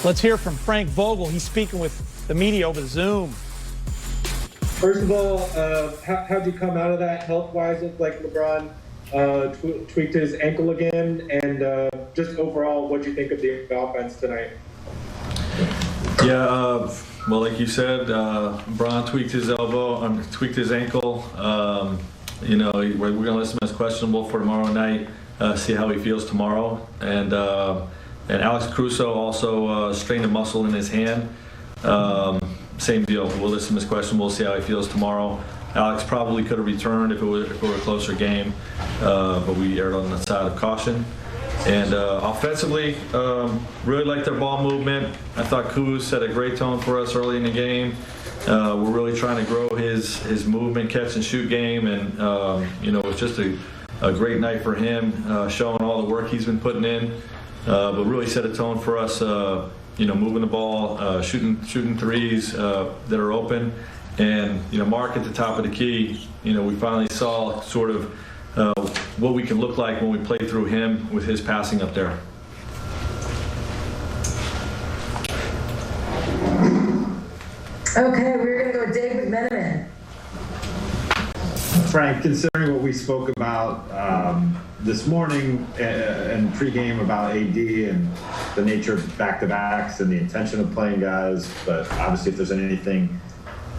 Let's hear from Frank Vogel. He's speaking with the media over Zoom. First of all, how'd you come out of that health-wise? Looked like LeBron tweaked his ankle again, and just overall, what'd you think of the offense tonight? Yeah, well, like you said, LeBron tweaked his tweaked his ankle. We're going to list him as questionable for tomorrow night. See how he feels tomorrow, and Alex Caruso also strained a muscle in his hand. Same deal. We'll list him as questionable. See how he feels tomorrow. Alex probably could have returned if it were a closer game, but we erred on the side of caution. And offensively, really liked their ball movement. I thought Kuz set a great tone for us early in the game. We're really trying to grow his movement, catch and shoot game, and it was just a great night for him, showing all the work he's been putting in. But really set a tone for us, moving the ball, shooting threes that are open. And, Mark at the top of the key, we finally saw sort of what we can look like when we play through him with his passing up there. Okay, we're going to go with Dave McMenamin. Frank, considering what we spoke about this morning and pregame about AD and the nature of back-to-backs and the intention of playing guys, but obviously if there's anything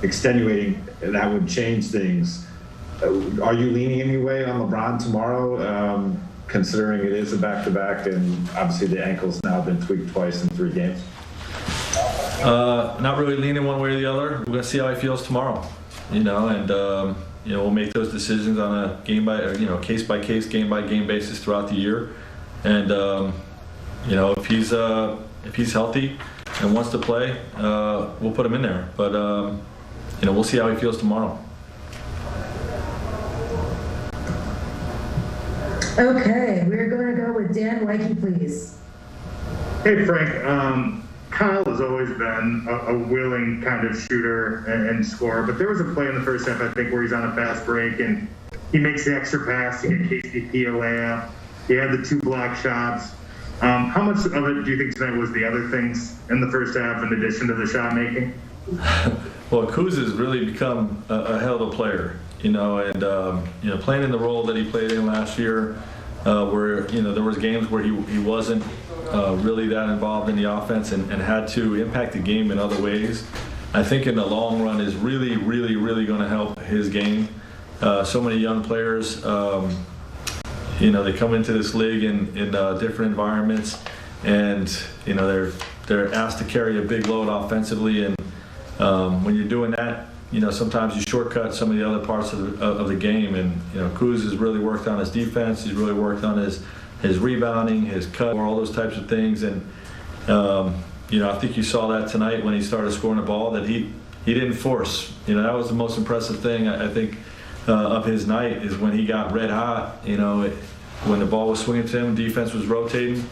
extenuating that would change things, are you leaning any way on LeBron tomorrow, considering it is a back-to-back and obviously the ankle's now been tweaked twice in 3 games? Not really leaning one way or the other. We're going to see how he feels tomorrow, we'll make those decisions on a case-by-case, game-by-game basis throughout the year. And, if he's healthy and wants to play, we'll put him in there. But, we'll see how he feels tomorrow. Okay, we're going to go with Dan Wikey, please. Hey, Frank. Kyle has always been a willing kind of shooter and scorer, but there was a play in the first half, I think, where he's on a fast break and he makes the extra pass to get KCP a layup. He had the 2 block shots. How much of it do you think tonight was the other things in the first half in addition to the shot making? Well, Kuz has really become a hell of a player, playing in the role that he played in last year, where, there was games where he wasn't really that involved in the offense and had to impact the game in other ways. I think in the long run is really, really, really going to help his game. So many young players, they come into this league in different environments, and they're asked to carry a big load offensively. And when you're doing that, sometimes you shortcut some of the other parts of the game. And Kuz has really worked on his defense. He's really worked on his rebounding, his cut, all those types of things. And, I think you saw that tonight when he started scoring the ball, that he didn't force. That was the most impressive thing, I think, of his night, is when he got red hot, when the ball was swinging to him, defense was rotating.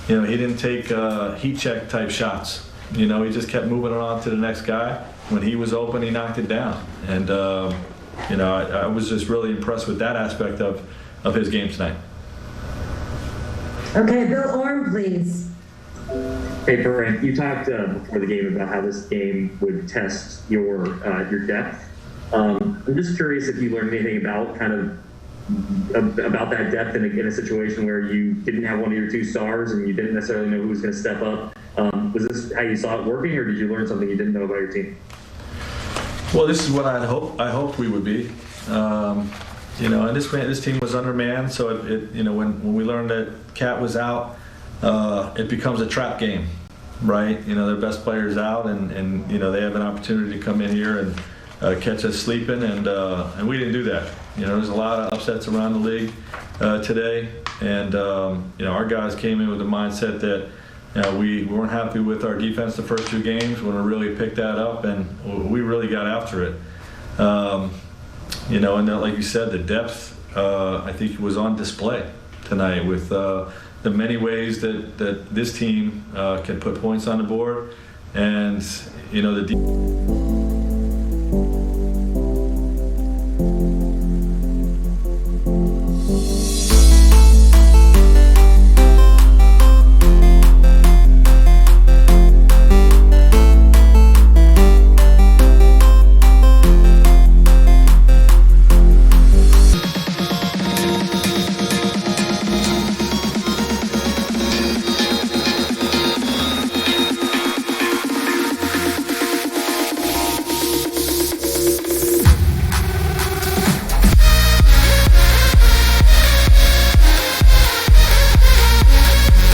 He didn't take heat check type shots. He just kept moving on to the next guy. When he was open, he knocked it down. And, I was just really impressed with that aspect of his game tonight. Okay, Bill Orm, please. Hey, Frank, you talked before the game about how this game would test your depth. I'm just curious if you learned anything about about that depth in a situation where you didn't have one of your 2 stars and you didn't necessarily know who was going to step up. Was this how you saw it working, or did you learn something you didn't know about your team? Well, this is what I hoped we would be. And this team was undermanned, so when we learned that Cat was out, it becomes a trap game, right? Their best player's out, and they have an opportunity to come in here and catch us sleeping, and we didn't do that. There's a lot of upsets around the league today, and our guys came in with the mindset that we weren't happy with our defense the first 2 games. We're going to really pick that up, and we really got after it. And like you said, the depth, I think, was on display tonight with the many ways that this team can put points on the board. And, the